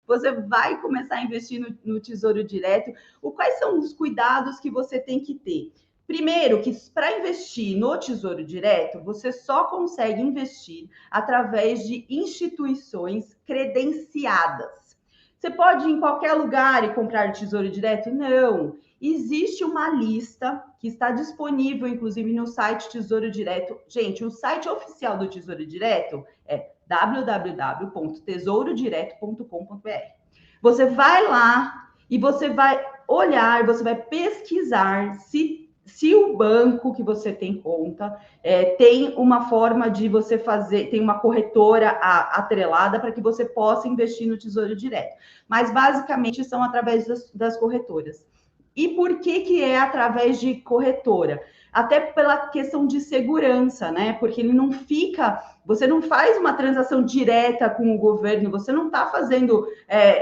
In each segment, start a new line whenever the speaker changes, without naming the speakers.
você vai começar a investir no Tesouro Direto, quais são os cuidados que você tem que ter? Primeiro, que para investir no Tesouro Direto, você só consegue investir através de instituições credenciadas. Você pode ir em qualquer lugar e comprar Tesouro Direto? Não. Existe uma lista que está disponível, inclusive, no site Tesouro Direto. Gente, o site oficial do Tesouro Direto é www.tesourodireto.com.br. Você vai lá e você vai olhar, você vai pesquisar se o banco que você tem conta tem uma forma de você fazer, tem uma corretora atrelada para que você possa investir no Tesouro Direto. Mas basicamente são através das corretoras. E por que é através de corretora? Até pela questão de segurança, né? Porque ele não fica, você não faz uma transação direta com o governo, você não está fazendo,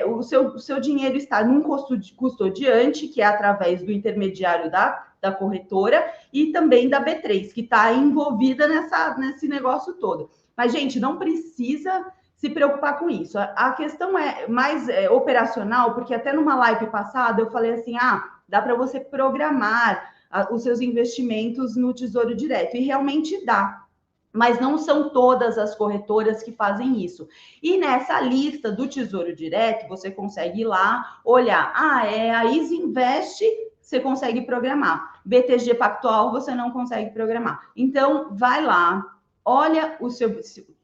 o seu dinheiro está num custodiante, que é através do intermediário da corretora, e também da B3, que está envolvida nesse negócio todo. Mas, gente, não precisa se preocupar com isso. A questão é mais operacional, porque até numa live passada eu falei assim, dá para você programar os seus investimentos no Tesouro Direto, e realmente dá. Mas não são todas as corretoras que fazem isso. E nessa lista do Tesouro Direto, você consegue ir lá, olhar, a Easy Invest, você consegue programar. BTG Pactual, você não consegue programar. Então, vai lá, olha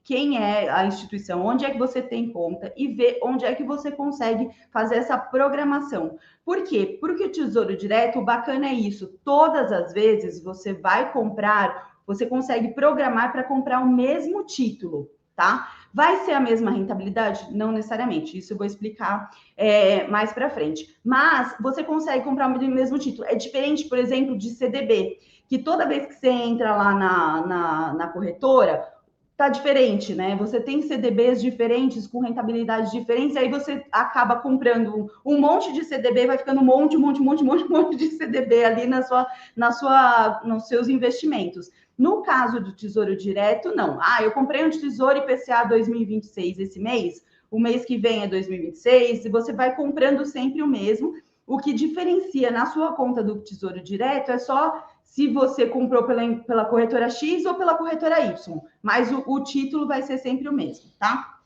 quem é a instituição, onde é que você tem conta e vê onde é que você consegue fazer essa programação. Por quê? Porque o Tesouro Direto, o bacana é isso, todas as vezes você vai comprar, você consegue programar para comprar o mesmo título, tá? Vai ser a mesma rentabilidade? Não necessariamente, isso eu vou explicar mais para frente. Mas você consegue comprar o mesmo título. É diferente, por exemplo, de CDB, que toda vez que você entra lá na corretora, tá diferente, né? Você tem CDBs diferentes, com rentabilidades diferentes, aí você acaba comprando um monte de CDB, vai ficando um monte de CDB ali nos seus investimentos. No caso do Tesouro Direto, não. Eu comprei um Tesouro IPCA 2026 esse mês, o mês que vem é 2026, e você vai comprando sempre o mesmo. O que diferencia na sua conta do Tesouro Direto é só se você comprou pela corretora X ou pela corretora Y, mas o título vai ser sempre o mesmo, tá?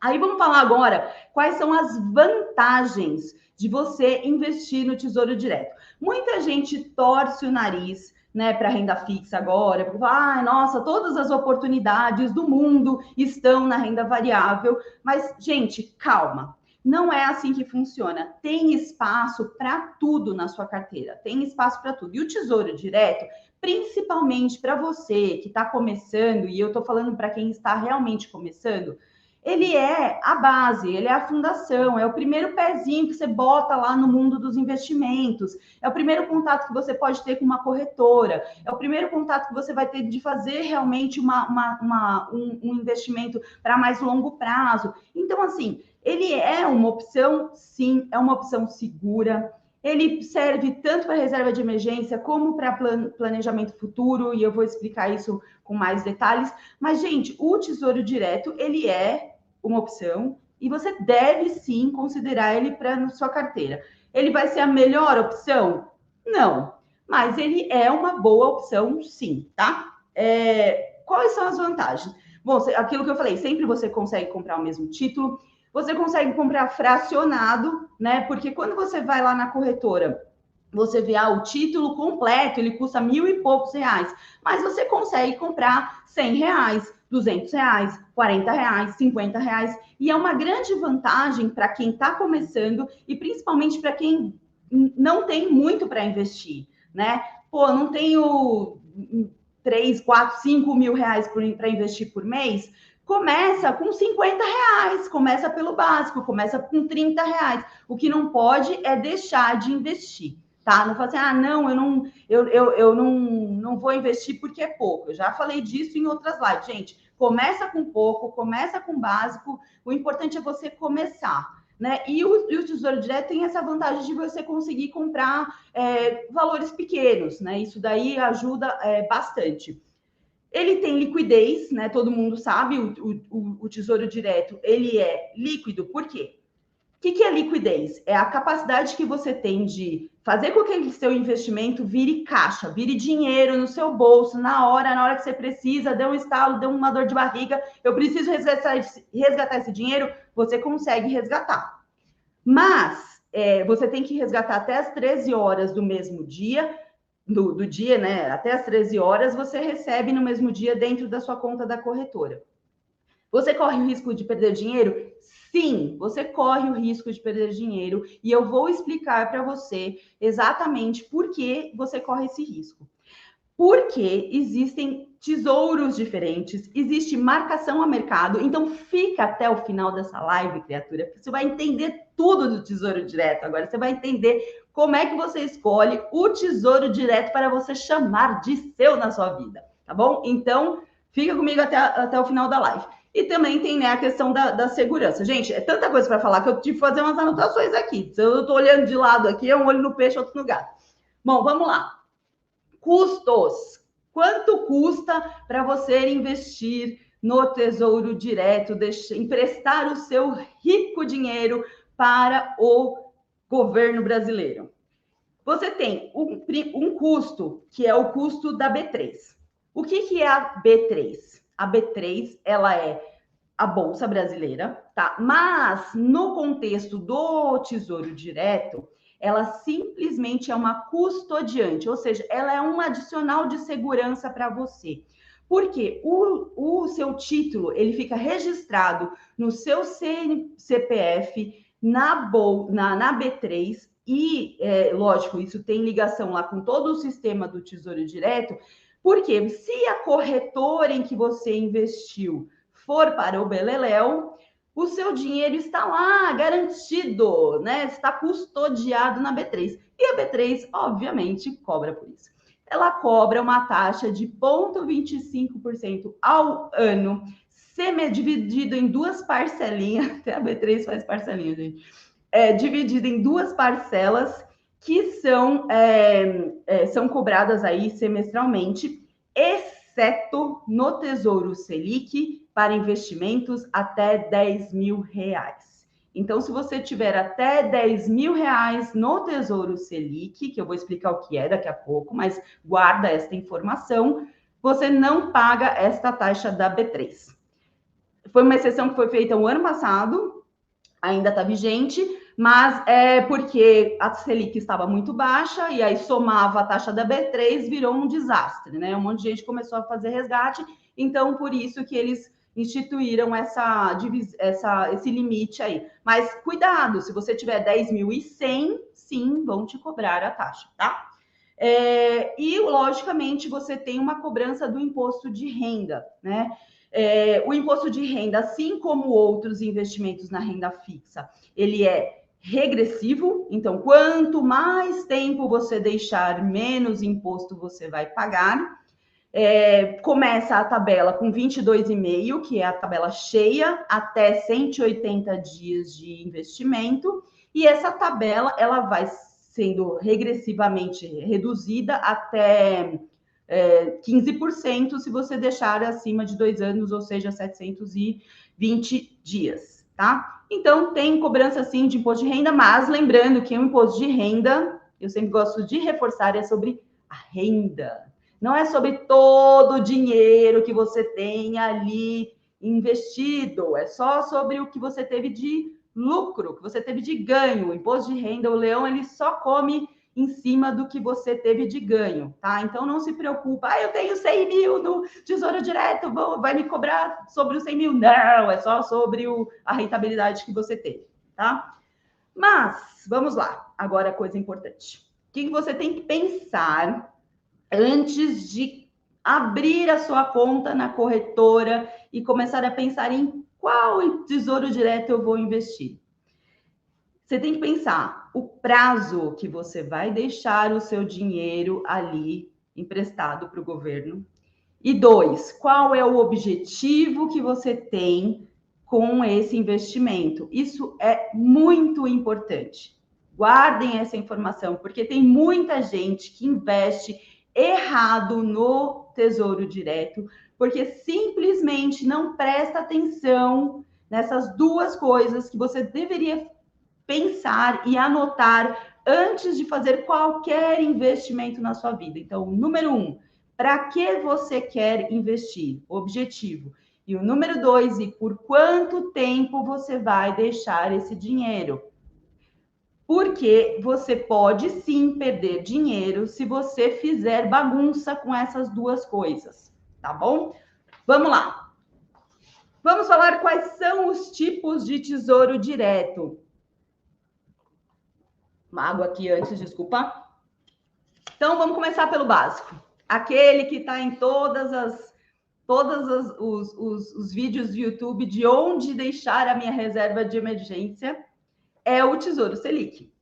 Aí vamos falar agora quais são as vantagens de você investir no Tesouro Direto. Muita gente torce o nariz, né, para renda fixa agora, porque nossa, todas as oportunidades do mundo estão na renda variável, mas gente, calma. Não é assim que funciona. Tem espaço para tudo na sua carteira. Tem espaço para tudo. E o Tesouro Direto, principalmente para você que está começando, e eu estou falando para quem está realmente começando, ele é a base, ele é a fundação, é o primeiro pezinho que você bota lá no mundo dos investimentos, é o primeiro contato que você pode ter com uma corretora, é o primeiro contato que você vai ter de fazer realmente um investimento para mais longo prazo. Então, assim, ele é uma opção, sim, é uma opção segura. Ele serve tanto para reserva de emergência como para planejamento futuro, e eu vou explicar isso com mais detalhes. Mas, gente, o Tesouro Direto, ele é uma opção e você deve sim considerar ele para sua carteira. Ele vai ser a melhor opção? Não, mas ele é uma boa opção sim, tá? Quais são as vantagens? Bom, aquilo que eu falei, sempre você consegue comprar o mesmo título, você consegue comprar fracionado, né? Porque quando você vai lá na corretora, você vê o título completo, ele custa R$1.000 e poucos, mas você consegue comprar R$100, R$200, R$40, R$50, e é uma grande vantagem para quem está começando e principalmente para quem não tem muito para investir, né? Não tenho 3, 4, 5 mil reais para investir por mês. Começa com R$50, começa pelo básico, começa com R$30. O que não pode é deixar de investir, tá? Não fala assim, não, eu não vou investir porque é pouco. Eu já falei disso em outras lives. Gente, começa com pouco, começa com básico, o importante é você começar, né? E o Tesouro Direto tem essa vantagem de você conseguir comprar valores pequenos, né? Isso daí ajuda bastante. Ele tem liquidez, né? Todo mundo sabe, o Tesouro Direto, ele é líquido, por quê? que é liquidez? É a capacidade que você tem de fazer com que aquele seu investimento vire caixa, vire dinheiro no seu bolso, na hora que você precisa, deu um estalo, deu uma dor de barriga, eu preciso resgatar esse dinheiro, você consegue resgatar. Mas você tem que resgatar até as 13 horas do mesmo dia, do dia, né? Até as 13 horas você recebe no mesmo dia dentro da sua conta da corretora. Você corre o risco de perder dinheiro? Sim, você corre o risco de perder dinheiro e eu vou explicar para você exatamente por que você corre esse risco. Porque existem tesouros diferentes, existe marcação a mercado, então fica até o final dessa live, criatura, porque você vai entender tudo do Tesouro Direto. Agora você vai entender como é que você escolhe o Tesouro Direto para você chamar de seu na sua vida, tá bom? Então, fica comigo até o final da live. E também tem, né, a questão da segurança. Gente, é tanta coisa para falar que eu tive que fazer umas anotações aqui. Se eu estou olhando de lado aqui, é um olho no peixe, outro no gato. Bom, vamos lá. Custos. Quanto custa para você investir no Tesouro Direto, emprestar o seu rico dinheiro para o governo brasileiro? Você tem um custo, que é o custo da B3. O que é a B3? A B3, ela é a Bolsa Brasileira, tá? Mas no contexto do Tesouro Direto, ela simplesmente é uma custodiante, ou seja, ela é um adicional de segurança para você. Porque o seu título, ele fica registrado no seu CPF, na B3, e, lógico, isso tem ligação lá com todo o sistema do Tesouro Direto, porque se a corretora em que você investiu for para o Beleléu, o seu dinheiro está lá garantido, né? Está custodiado na B3. E a B3, obviamente, cobra por isso. Ela cobra uma taxa de 0,25% ao ano, dividido em duas parcelinhas. Até a B3 faz parcelinha, gente. Dividido em duas parcelas que são cobradas aí semestralmente, exceto no Tesouro Selic, para investimentos até 10 mil reais. Então, se você tiver até 10 mil reais no Tesouro Selic, que eu vou explicar o que é daqui a pouco, mas guarda esta informação, você não paga esta taxa da B3. Foi uma exceção que foi feita o ano passado, ainda está vigente, mas é porque a Selic estava muito baixa e aí somava a taxa da B3, virou um desastre, né? Um monte de gente começou a fazer resgate, então por isso que eles instituíram esse limite aí. Mas cuidado, se você tiver 10.100, sim, vão te cobrar a taxa, tá? E, logicamente, você tem uma cobrança do imposto de renda, né? O imposto de renda, assim como outros investimentos na renda fixa, ele é regressivo, então quanto mais tempo você deixar, menos imposto você vai pagar. Começa a tabela com 22,5, que é a tabela cheia, até 180 dias de investimento, e essa tabela ela vai sendo regressivamente reduzida até 15% se você deixar acima de 2 anos, ou seja, 720 dias, tá? Então, tem cobrança, sim, de imposto de renda, mas lembrando que o imposto de renda, eu sempre gosto de reforçar, é sobre a renda. Não é sobre todo o dinheiro que você tem ali investido, é só sobre o que você teve de lucro, que você teve de ganho. O imposto de renda, o leão, ele só come em cima do que você teve de ganho, tá? Então não se preocupa, eu tenho 100 mil no Tesouro Direto, vai me cobrar sobre os 100 mil. Não, é só sobre a rentabilidade que você teve, tá? Mas, vamos lá, agora a coisa importante. O que você tem que pensar antes de abrir a sua conta na corretora e começar a pensar em qual Tesouro Direto eu vou investir? Você tem que pensar o prazo que você vai deixar o seu dinheiro ali emprestado para o governo. E 2, qual é o objetivo que você tem com esse investimento? Isso é muito importante. Guardem essa informação, porque tem muita gente que investe errado no Tesouro Direto, porque simplesmente não presta atenção nessas duas coisas que você deveria pensar e anotar antes de fazer qualquer investimento na sua vida. Então, número 1, para que você quer investir? Objetivo. E o número 2, e por quanto tempo você vai deixar esse dinheiro? Porque você pode sim perder dinheiro se você fizer bagunça com essas duas coisas, tá bom? Vamos lá. Vamos falar quais são os tipos de tesouro direto. Uma água aqui antes, desculpa. Então, vamos começar pelo básico. Aquele que está em todos os vídeos do YouTube de onde deixar a minha reserva de emergência é o Tesouro Selic.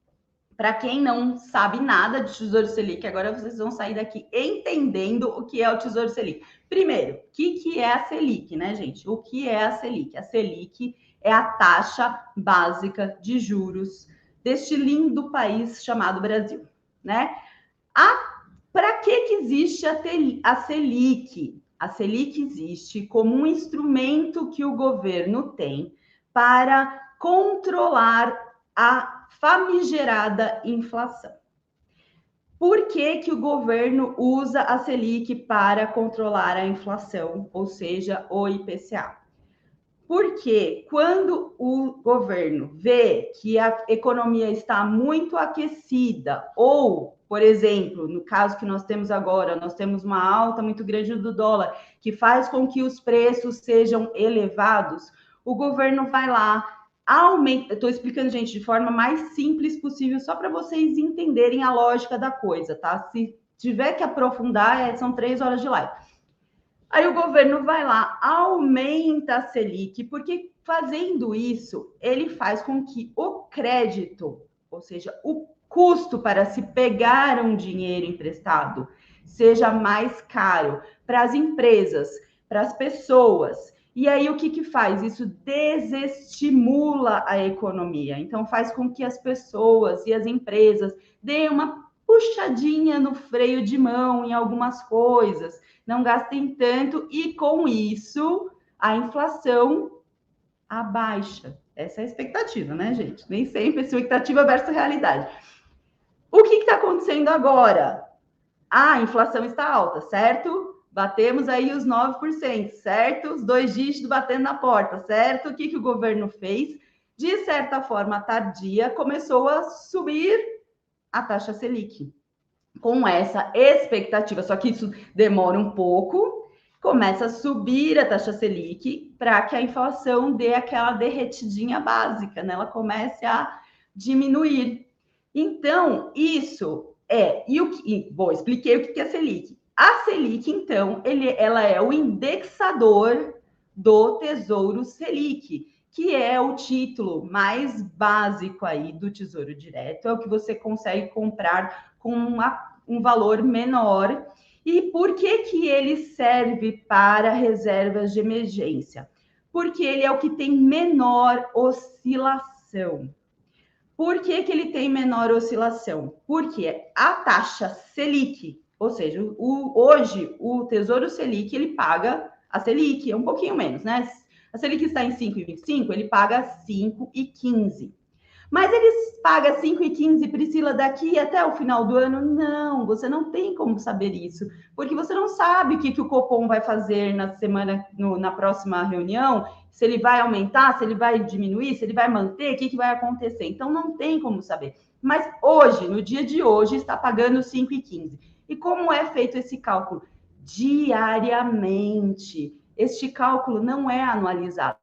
Para quem não sabe nada de Tesouro Selic, agora vocês vão sair daqui entendendo o que é o Tesouro Selic. Primeiro, o que é a Selic, né, gente? O que é a Selic? A Selic é a taxa básica de juros deste lindo país chamado Brasil, né? Para que existe a Selic? A Selic existe como um instrumento que o governo tem para controlar a famigerada inflação. Por que o governo usa a Selic para controlar a inflação, ou seja, o IPCA? Porque quando o governo vê que a economia está muito aquecida, ou, por exemplo, no caso que nós temos agora, nós temos uma alta muito grande do dólar, que faz com que os preços sejam elevados, o governo vai lá, aumenta. Estou explicando, gente, de forma mais simples possível, só para vocês entenderem a lógica da coisa, tá? Se tiver que aprofundar, são 3 horas de live. Aí o governo vai lá, aumenta a Selic, porque fazendo isso, ele faz com que o crédito, ou seja, o custo para se pegar um dinheiro emprestado, seja mais caro para as empresas, para as pessoas. E aí o que faz? Isso desestimula a economia. Então faz com que as pessoas e as empresas deem uma puxadinha no freio de mão em algumas coisas, não gastem tanto e com isso a inflação abaixa. Essa é a expectativa, né, gente? Nem sempre expectativa versus realidade. O que está acontecendo agora? A inflação está alta, certo? Batemos aí os 9%, certo? Os 2 dígitos batendo na porta, certo? O que o governo fez? De certa forma tardia, começou a subir a taxa Selic. Com essa expectativa, só que isso demora um pouco, começa a subir a taxa Selic para que a inflação dê aquela derretidinha básica, né? Ela comece a diminuir. Então, isso bom, expliquei o que é a Selic. A Selic, então, ela é o indexador do Tesouro Selic, que é o título mais básico aí do Tesouro Direto, é o que você consegue comprar com um valor menor. E por que ele serve para reservas de emergência? Porque ele é o que tem menor oscilação. Por que ele tem menor oscilação? Porque a taxa Selic, ou seja, hoje o Tesouro Selic, ele paga a Selic, é um pouquinho menos, né? A Selic está em 5,25, ele paga 5,15. Mas eles pagam 5,15, Priscila, daqui até o final do ano? Não, você não tem como saber isso, porque você não sabe o que o Copom vai fazer na próxima reunião, se ele vai aumentar, se ele vai diminuir, se ele vai manter, o que vai acontecer. Então, não tem como saber. Mas hoje, no dia de hoje, está pagando 5,15. E como é feito esse cálculo? Diariamente. Este cálculo não é anualizado.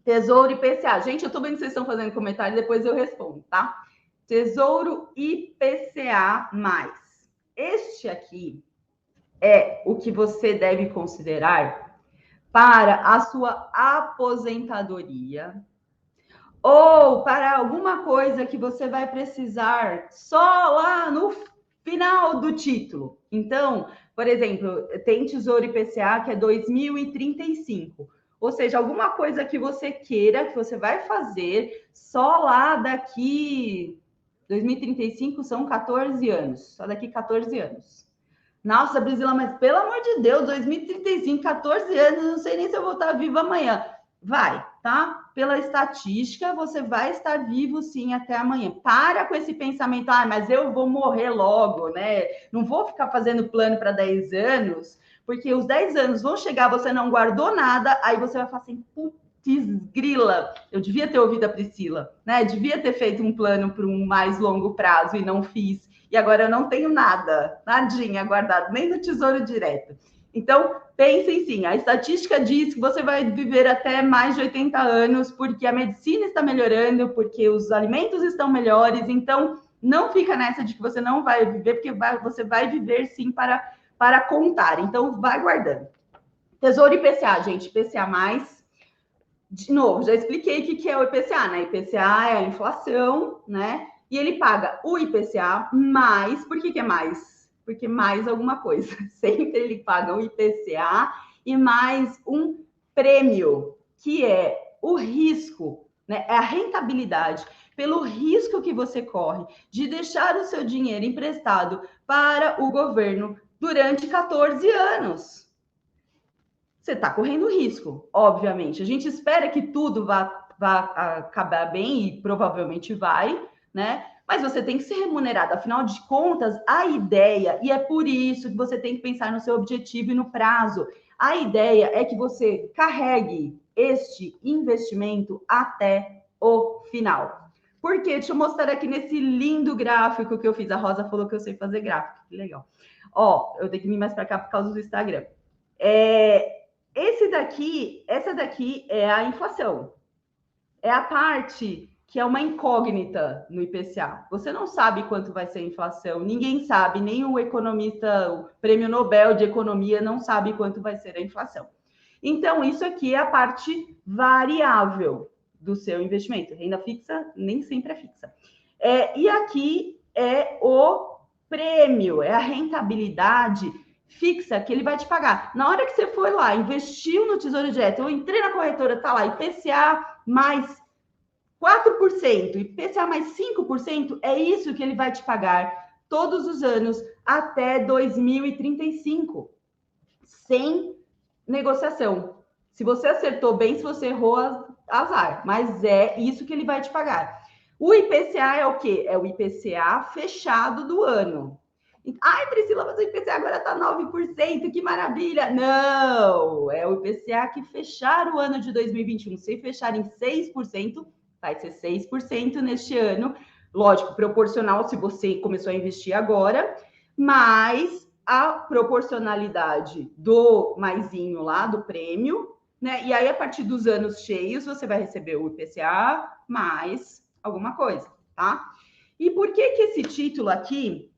Tesouro IPCA. Gente, eu tô vendo que vocês estão fazendo comentário, depois eu respondo, tá? Tesouro IPCA+. Este aqui é o que você deve considerar para a sua aposentadoria ou para alguma coisa que você vai precisar só lá no final do título. Então, por exemplo, tem Tesouro IPCA que é 2035. Ou seja, alguma coisa que você queira, que você vai fazer só lá daqui 2035 são 14 anos. Só daqui 14 anos. Nossa, Priscila, mas pelo amor de Deus, 2035, 14 anos, não sei nem se eu vou estar viva amanhã. Vai, tá? Pela estatística, você vai estar vivo sim até amanhã. Para com esse pensamento, mas eu vou morrer logo, né? Não vou ficar fazendo plano para 10 anos, porque os 10 anos vão chegar, você não guardou nada, aí você vai falar assim, putz, grila, eu devia ter ouvido a Priscila, né? Devia ter feito um plano para um mais longo prazo e não fiz. E agora eu não tenho nada, nadinha guardado, nem no Tesouro Direto. Então, pensem sim, a estatística diz que você vai viver até mais de 80 anos, porque a medicina está melhorando, porque os alimentos estão melhores, então não fica nessa de que você não vai viver, porque você vai viver sim para contar. Então, vai guardando. Tesouro IPCA, gente, IPCA+, de novo, já expliquei o que é o IPCA, né? IPCA é a inflação, né? E ele paga o IPCA mais, por que é mais? Porque mais alguma coisa. Sempre ele paga o IPCA e mais um prêmio, que é o risco, né? É a rentabilidade pelo risco que você corre de deixar o seu dinheiro emprestado para o governo durante 14 anos. Você está correndo risco, obviamente. A gente espera que tudo vá acabar bem e provavelmente vai, né? Mas você tem que ser remunerado. Afinal de contas, a ideia, e é por isso que você tem que pensar no seu objetivo e no prazo. A ideia é que você carregue este investimento até o final. Por quê? Deixa eu mostrar aqui nesse lindo gráfico que eu fiz. A Rosa falou que eu sei fazer gráfico. Que legal. Ó, eu tenho que vir mais para cá por causa do Instagram. Essa daqui é a inflação. É a parte que é uma incógnita no IPCA. Você não sabe quanto vai ser a inflação, ninguém sabe, nem o economista, o Prêmio Nobel de Economia não sabe quanto vai ser a inflação. Então, isso aqui é a parte variável do seu investimento. Renda fixa nem sempre é fixa. E aqui é o prêmio, é a rentabilidade fixa que ele vai te pagar. Na hora que você for lá, investiu no Tesouro Direto, eu entrei na corretora, tá lá, IPCA mais 4%, IPCA mais 5%, é isso que ele vai te pagar todos os anos até 2035, sem negociação. Se você acertou bem, se você errou, azar, mas é isso que ele vai te pagar. O IPCA é o quê? É o IPCA fechado do ano. Ai, Priscila, mas o IPCA agora está 9%, que maravilha! Não, é o IPCA que fechar o ano de 2021. Se fechar em 6%, vai ser 6% neste ano. Lógico, proporcional se você começou a investir agora, mas a proporcionalidade do maisinho lá, do prêmio, né? E aí, a partir dos anos cheios, você vai receber o IPCA mais alguma coisa, tá? E por que esse título aqui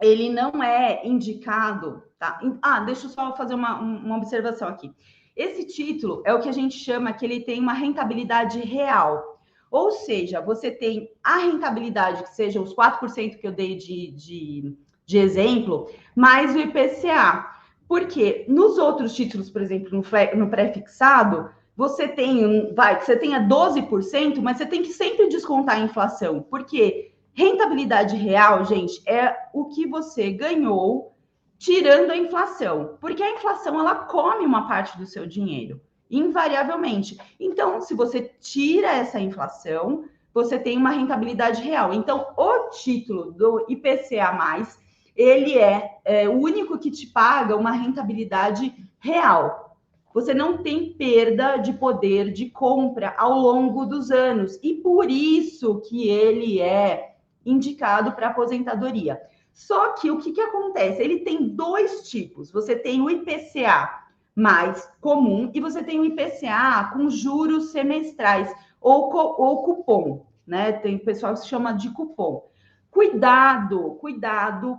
ele não é indicado, tá? Deixa eu só fazer uma observação aqui. Esse título é o que a gente chama que ele tem uma rentabilidade real. Ou seja, você tem a rentabilidade, que seja os 4% que eu dei de exemplo, mais o IPCA. Porque nos outros títulos, por exemplo, no pré-fixado, você tem, que você tenha 12%, mas você tem que sempre descontar a inflação. Por quê? Rentabilidade real, gente, é o que você ganhou tirando a inflação, porque a inflação ela come uma parte do seu dinheiro, invariavelmente. Então, se você tira essa inflação, você tem uma rentabilidade real. Então, o título do IPCA+, ele é o único que te paga uma rentabilidade real. Você não tem perda de poder de compra ao longo dos anos. E por isso que ele é indicado para aposentadoria. Só que o que acontece? Ele tem dois tipos. Você tem o IPCA mais comum e você tem o IPCA com juros semestrais ou cupom, né? Tem pessoal que se chama de cupom. Cuidado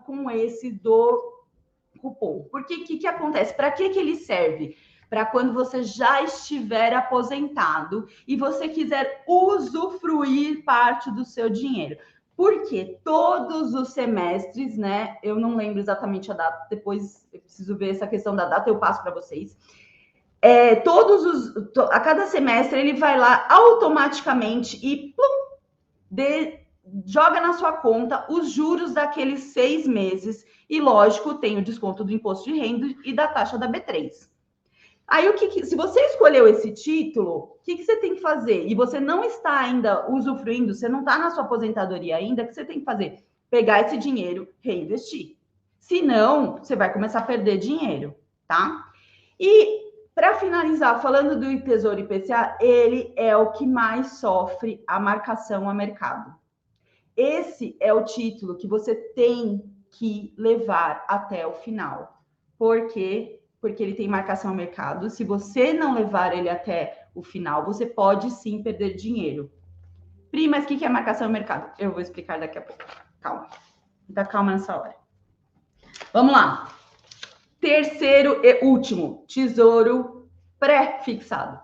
com esse do cupom. Porque o que acontece? Para que ele serve? Para quando você já estiver aposentado e você quiser usufruir parte do seu dinheiro. Porque todos os semestres, né? Eu não lembro exatamente a data, depois eu preciso ver essa questão da data, eu passo para vocês. A cada semestre ele vai lá automaticamente e joga na sua conta os juros daqueles 6 meses. E, lógico, tem o desconto do imposto de renda e da taxa da B3. Aí, se você escolheu esse título, o que você tem que fazer? E você não está ainda usufruindo, você não está na sua aposentadoria ainda, o que você tem que fazer? Pegar esse dinheiro, reinvestir. Senão, você vai começar a perder dinheiro, tá? E, para finalizar, falando do Tesouro IPCA, ele é o que mais sofre a marcação a mercado. Esse é o título que você tem que levar até o final. Por quê? Porque ele tem marcação ao mercado. Se você não levar ele até o final, você pode sim perder dinheiro. Pri, mas o que é marcação ao mercado? Eu vou explicar daqui a pouco. Calma. Dá calma nessa hora. Vamos lá. Terceiro e último, tesouro pré-fixado.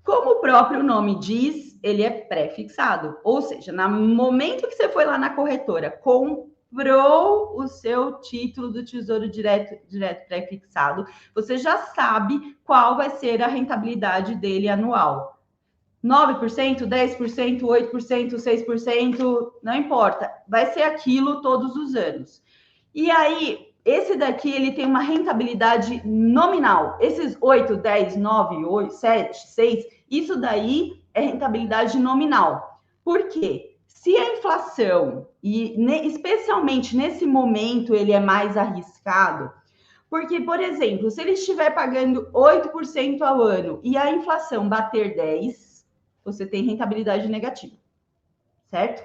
Como o próprio nome diz, ele é pré-fixado. Ou seja, no momento que você foi lá na corretora, comprou o seu título do Tesouro Direto pré-fixado, você já sabe qual vai ser a rentabilidade dele anual. 9%, 10%, 8%, 6%, não importa. Vai ser aquilo todos os anos. E aí, esse daqui, ele tem uma rentabilidade nominal. Esses 8, 10, 9, 8, 7, 6, isso daí é rentabilidade nominal. Por quê? Se a inflação, e especialmente nesse momento, ele é mais arriscado, porque, por exemplo, se ele estiver pagando 8% ao ano e a inflação bater 10%, você tem rentabilidade negativa, certo?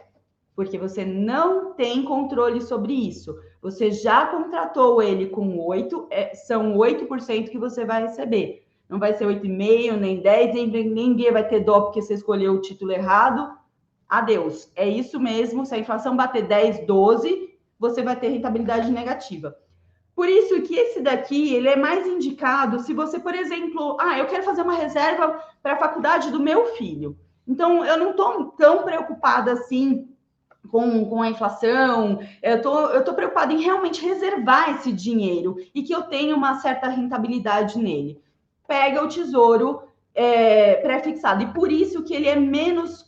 Porque você não tem controle sobre isso. Você já contratou ele com 8, são 8% que você vai receber. Não vai ser 8,5, nem 10, ninguém vai ter dó porque você escolheu o título errado. Adeus. É isso mesmo. Se a inflação bater 10, 12, você vai ter rentabilidade negativa. Por isso que esse daqui, ele é mais indicado se você, por exemplo, eu quero fazer uma reserva para a faculdade do meu filho. Então, eu não estou tão preocupada assim com a inflação, eu tô preocupada em realmente reservar esse dinheiro e que eu tenha uma certa rentabilidade nele. Pega o tesouro pré-fixado, e por isso que ele é menos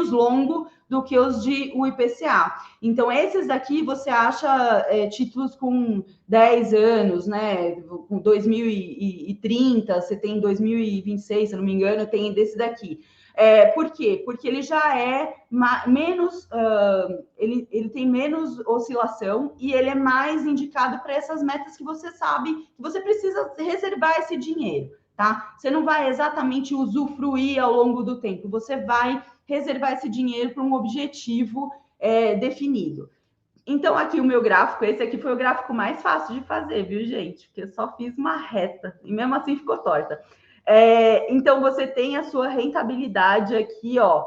longo do que os de o IPCA. Então, esses daqui você acha títulos com 10 anos, né? Com 2030, você tem 2026, se eu não me engano, tem desse daqui. Por quê? Porque ele já é menos, ele tem menos oscilação e ele é mais indicado para essas metas que você sabe que você precisa reservar esse dinheiro, tá? Você não vai exatamente usufruir ao longo do tempo, você vai reservar esse dinheiro para um objetivo definido. Então, aqui o meu gráfico, esse aqui foi o gráfico mais fácil de fazer, viu, gente? Porque eu só fiz uma reta e mesmo assim ficou torta. Então, você tem a sua rentabilidade aqui, ó,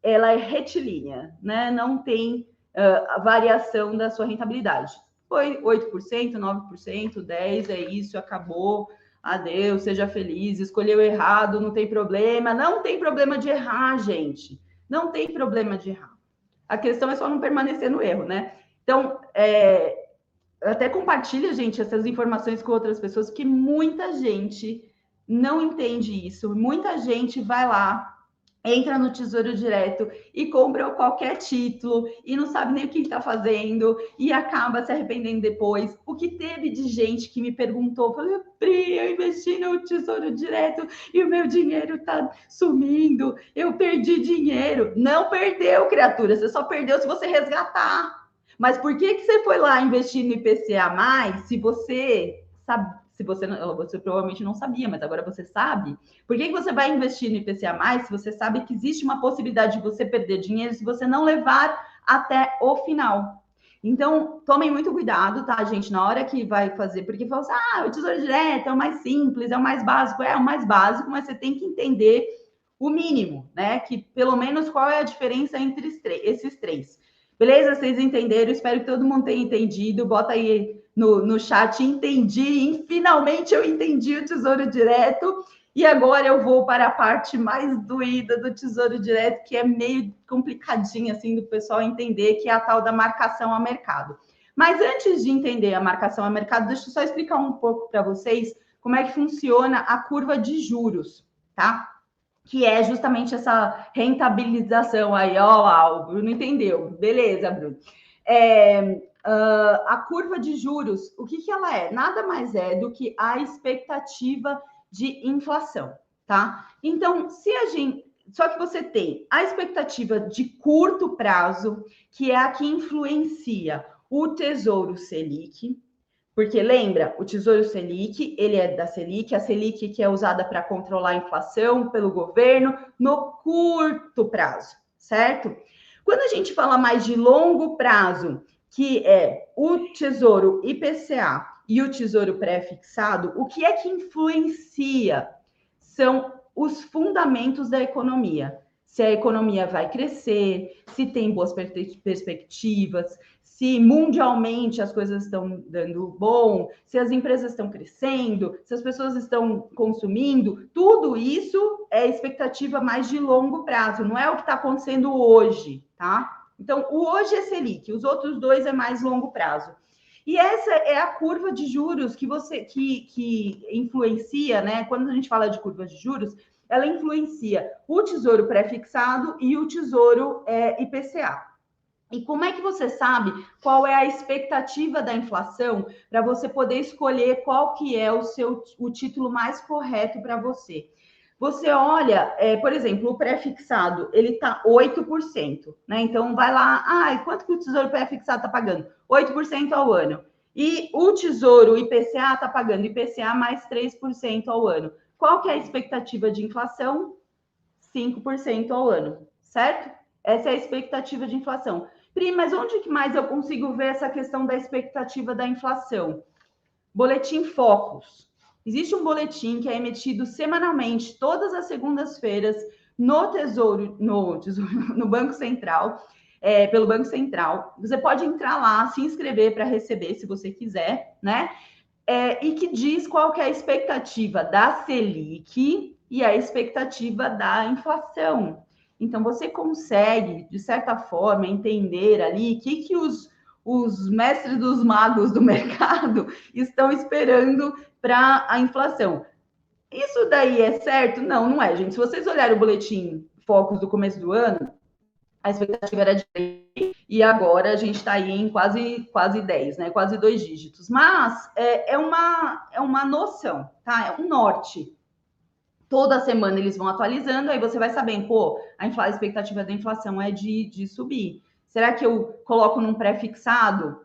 ela é retilínea, né? Não tem a variação da sua rentabilidade. Foi 8%, 9%, 10%, é isso, acabou. Adeus, seja feliz, escolheu errado, não tem problema. Não tem problema de errar, gente. Não tem problema de errar. A questão é só não permanecer no erro, né? Então, até compartilha, gente, essas informações com outras pessoas, que muita gente não entende isso. Muita gente vai lá, entra no Tesouro Direto e compra qualquer título e não sabe nem o que está fazendo e acaba se arrependendo depois. O que teve de gente que me perguntou, falei, Pri, eu investi no Tesouro Direto e o meu dinheiro está sumindo, eu perdi dinheiro. Não perdeu, criatura, você só perdeu se você resgatar. Mas por que você foi lá investir no IPCA+, se você sabe, você provavelmente não sabia, mas agora você sabe? Por que você vai investir no IPCA+, se você sabe que existe uma possibilidade de você perder dinheiro se você não levar até o final? Então, tomem muito cuidado, tá, gente, na hora que vai fazer, porque fala assim, o Tesouro Direto é o mais simples, é o mais básico, mas você tem que entender o mínimo, né? Que pelo menos qual é a diferença entre esses três. Beleza? Vocês entenderam? Espero que todo mundo tenha entendido. Bota aí no chat, entendi. Finalmente eu entendi o Tesouro Direto. E agora eu vou para a parte mais doída do Tesouro Direto, que é meio complicadinha assim do pessoal entender, que é a tal da marcação a mercado. Mas antes de entender a marcação a mercado, deixa eu só explicar um pouco para vocês como é que funciona a curva de juros, tá? Que é justamente essa rentabilização aí, ó, o Bruno entendeu. Beleza, Bruno. A curva de juros, o que ela é? Nada mais é do que a expectativa de inflação, tá? Então, só que você tem a expectativa de curto prazo, que é a que influencia o Tesouro Selic, porque lembra, o Tesouro Selic, ele é da Selic, a Selic que é usada para controlar a inflação pelo governo no curto prazo, certo? Quando a gente fala mais de longo prazo, que é o Tesouro IPCA e o Tesouro Pré-fixado, o que é que influencia? São os fundamentos da economia. Se a economia vai crescer, se tem boas perspectivas, se mundialmente as coisas estão dando bom, se as empresas estão crescendo, se as pessoas estão consumindo, tudo isso é expectativa mais de longo prazo, não é o que está acontecendo hoje, tá? Então, o hoje é Selic, os outros dois é mais longo prazo. E essa é a curva de juros que influencia, né? Quando a gente fala de curva de juros, ela influencia o Tesouro Pré-fixado e o Tesouro IPCA. E como é que você sabe qual é a expectativa da inflação para você poder escolher qual que é o título mais correto para você? Você olha, por exemplo, o pré-fixado, ele está 8%, né? Então, vai lá, quanto que o Tesouro pré-fixado está pagando? 8% ao ano. E o Tesouro IPCA está pagando IPCA mais 3% ao ano. Qual que é a expectativa de inflação? 5% ao ano, certo? Essa é a expectativa de inflação. Pri, mas onde que mais eu consigo ver essa questão da expectativa da inflação? Boletim Focus. Existe um boletim que é emitido semanalmente, todas as segundas-feiras, no Banco Central, pelo Banco Central. Você pode entrar lá, se inscrever para receber, se você quiser, né? E que diz qual que é a expectativa da Selic e a expectativa da inflação. Então, você consegue, de certa forma, entender ali o que os mestres dos magos do mercado estão esperando para a inflação. Isso daí é certo? Não, não é, gente. Se vocês olharem o boletim Focus do começo do ano, a expectativa era de 3, e agora a gente está aí em quase 10, né? Quase 2 dígitos. Mas é uma noção, tá? É um norte. Toda semana eles vão atualizando, aí você vai sabendo, pô, a expectativa da inflação é de subir. Será que eu coloco num pré-fixado?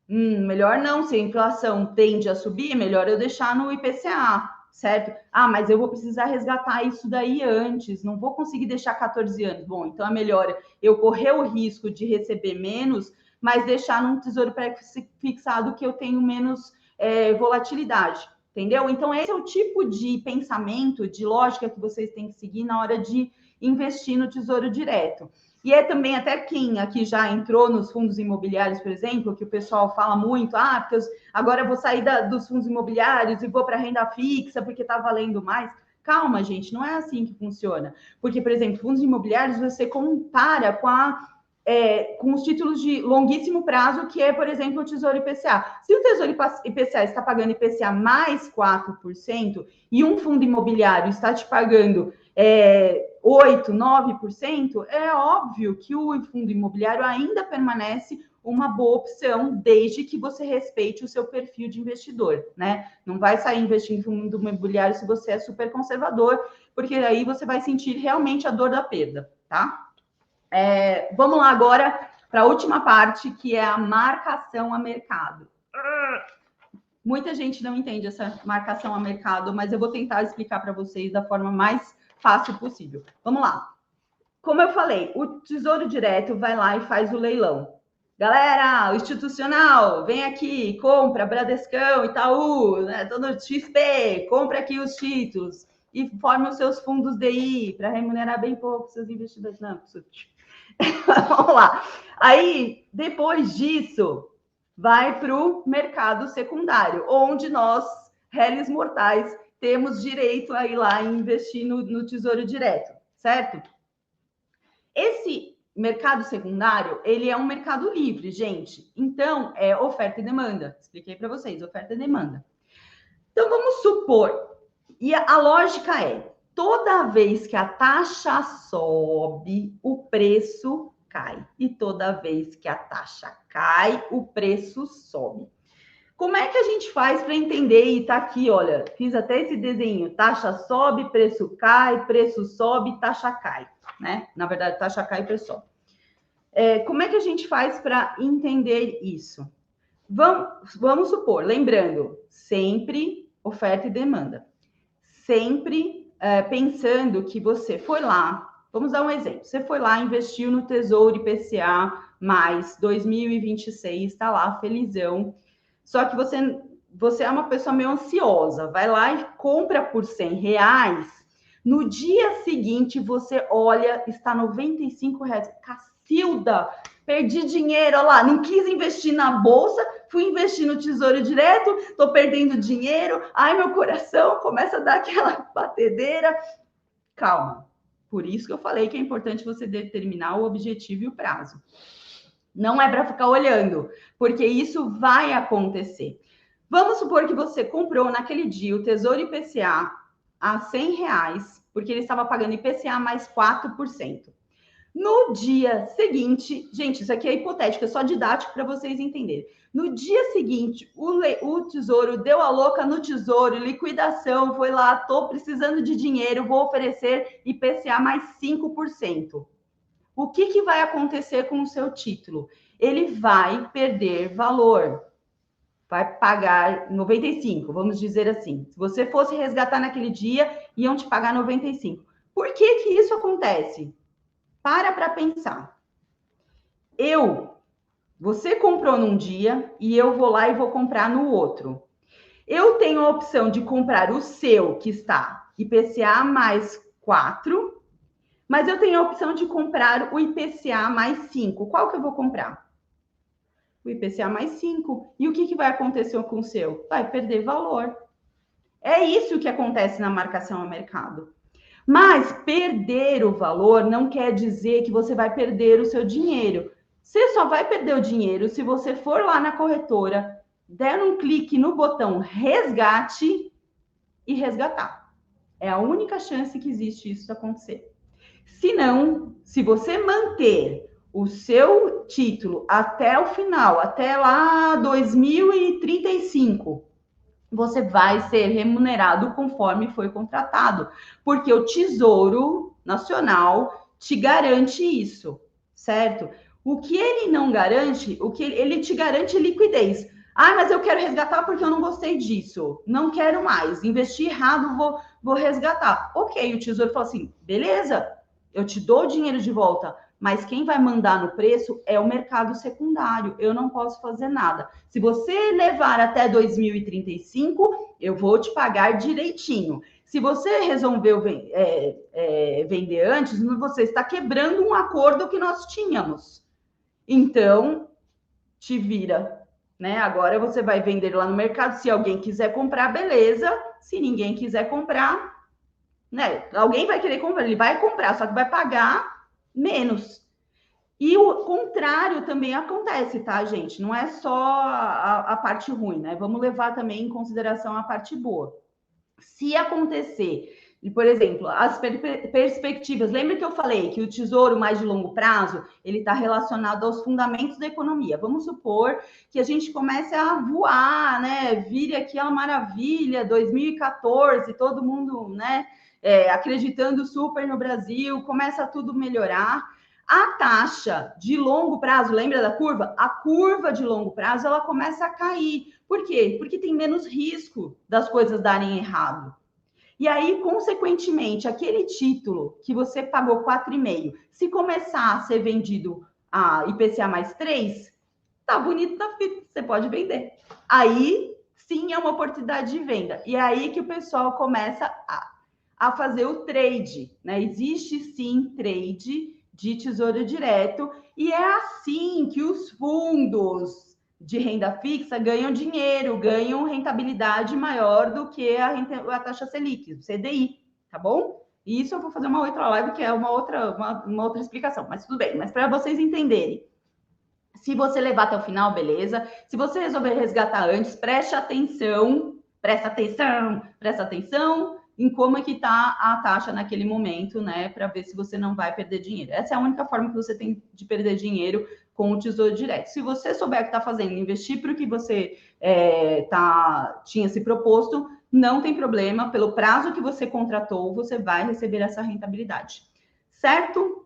Melhor não, se a inflação tende a subir, melhor eu deixar no IPCA, certo? Mas eu vou precisar resgatar isso daí antes, não vou conseguir deixar 14 anos. Bom, então é melhor eu correr o risco de receber menos, mas deixar num tesouro pré-fixado que eu tenho menos volatilidade. Entendeu? Então, esse é o tipo de pensamento, de lógica que vocês têm que seguir na hora de investir no Tesouro Direto. E é também até quem aqui já entrou nos fundos imobiliários, por exemplo, que o pessoal fala muito, porque agora eu vou sair dos fundos imobiliários e vou para a renda fixa porque está valendo mais. Calma, gente, não é assim que funciona. Porque, por exemplo, fundos imobiliários você compara com os títulos de longuíssimo prazo, que é, por exemplo, o Tesouro IPCA. Se o Tesouro IPCA está pagando IPCA mais 4% e um fundo imobiliário está te pagando 8%, 9%, é óbvio que o fundo imobiliário ainda permanece uma boa opção, desde que você respeite o seu perfil de investidor, né? Não vai sair investindo em fundo imobiliário se você é super conservador, porque aí você vai sentir realmente a dor da perda, tá? Vamos lá agora para a última parte, que é a marcação a mercado. Muita gente não entende essa marcação a mercado, mas eu vou tentar explicar para vocês da forma mais fácil possível. Vamos lá. Como eu falei, o Tesouro Direto vai lá e faz o leilão. Galera, o institucional, vem aqui, compra Bradescão, Itaú, né, todo XP, compra aqui os títulos e forme os seus fundos DI para remunerar bem pouco seus investidores. Não, vamos lá. Aí, depois disso, vai para o mercado secundário, onde nós, réis mortais, temos direito a ir lá e investir no Tesouro Direto, certo? Esse mercado secundário, ele é um mercado livre, gente. Então, é oferta e demanda. Expliquei para vocês, oferta e demanda. Então, vamos supor, e a lógica é, toda vez que a taxa sobe, o preço cai. E toda vez que a taxa cai, o preço sobe. Como é que a gente faz para entender? E tá aqui, olha, fiz até esse desenho. Taxa sobe, preço cai, preço sobe, taxa cai, né? Na verdade, taxa cai e preço sobe. Como é que a gente faz para entender isso? Vamos supor, lembrando, sempre oferta e demanda. Sempre pensando que você foi lá, vamos dar um exemplo, você foi lá, investiu no Tesouro IPCA mais 2026, está lá, felizão, só que você é uma pessoa meio ansiosa, vai lá e compra por R$100, no dia seguinte você olha, está R$95, Cacilda, perdi dinheiro, olha lá, não quis investir na bolsa, fui investir no Tesouro Direto, tô perdendo dinheiro, ai, meu coração começa a dar aquela batedeira. Calma. Por isso que eu falei que é importante você determinar o objetivo e o prazo. Não é para ficar olhando, porque isso vai acontecer. Vamos supor que você comprou naquele dia o Tesouro IPCA a R$100, porque ele estava pagando IPCA mais 4%. No dia seguinte, gente, isso aqui é hipotético, é só didático para vocês entenderem. No dia seguinte, o Tesouro deu a louca no Tesouro, liquidação, foi lá, tô precisando de dinheiro, vou oferecer IPCA mais 5%. O que vai acontecer com o seu título? Ele vai perder valor. Vai pagar 95, vamos dizer assim. Se você fosse resgatar naquele dia, iam te pagar 95. Por que isso acontece? Para pensar. Você comprou num dia e eu vou lá e vou comprar no outro. Eu tenho a opção de comprar o seu, que está IPCA mais 4, mas eu tenho a opção de comprar o IPCA mais 5. Qual que eu vou comprar? O IPCA mais 5. E o que vai acontecer com o seu? Vai perder valor. É isso que acontece na marcação a mercado. Mas perder o valor não quer dizer que você vai perder o seu dinheiro. Você só vai perder o dinheiro se você for lá na corretora, der um clique no botão resgate e resgatar. É a única chance que existe isso acontecer. Se não, se você manter o seu título até o final, até lá 2035, você vai ser remunerado conforme foi contratado, porque o Tesouro Nacional te garante isso, certo? O que ele não garante, o que ele te garante liquidez. Ah, mas eu quero resgatar porque eu não gostei disso. Não quero mais. Investi errado, vou resgatar. Ok, o Tesouro falou assim, beleza, eu te dou o dinheiro de volta, mas quem vai mandar no preço é o mercado secundário. Eu não posso fazer nada. Se você levar até 2035, eu vou te pagar direitinho. Se você resolveu vender antes, você está quebrando um acordo que nós tínhamos. Então, te vira, né? Agora você vai vender lá no mercado. Se alguém quiser comprar, beleza. Se ninguém quiser comprar, né? Alguém vai querer comprar, ele vai comprar, só que vai pagar menos. E o contrário também acontece, tá, gente? Não é só a parte ruim, né? Vamos levar também em consideração a parte boa. Se acontecer, por exemplo, as perspectivas, lembra que eu falei que o tesouro mais de longo prazo, ele está relacionado aos fundamentos da economia. Vamos supor que a gente comece a voar, né? Vire aqui a maravilha, 2014, todo mundo, né? Acreditando super no Brasil, começa tudo a melhorar. A taxa de longo prazo, lembra da curva? A curva de longo prazo, ela começa a cair. Por quê? Porque tem menos risco das coisas darem errado. E aí, consequentemente, aquele título que você pagou 4,5, se começar a ser vendido a IPCA mais 3, tá bonito na fita, você pode vender. Aí, sim, é uma oportunidade de venda. E é aí que o pessoal começa a fazer o trade, né? Existe, sim, trade de tesouro direto, e é assim que os fundos de renda fixa ganham dinheiro, ganham rentabilidade maior do que a taxa Selic, o CDI, tá bom? E isso eu vou fazer uma outra live, que é uma outra explicação, mas tudo bem. Mas para vocês entenderem, se você levar até o final, beleza. Se você resolver resgatar antes, preste atenção, presta atenção, em como é que está a taxa naquele momento, né, para ver se você não vai perder dinheiro. Essa é a única forma que você tem de perder dinheiro com o Tesouro Direto. Se você souber o que está fazendo, investir para o que você tinha se proposto, não tem problema, pelo prazo que você contratou, você vai receber essa rentabilidade, certo?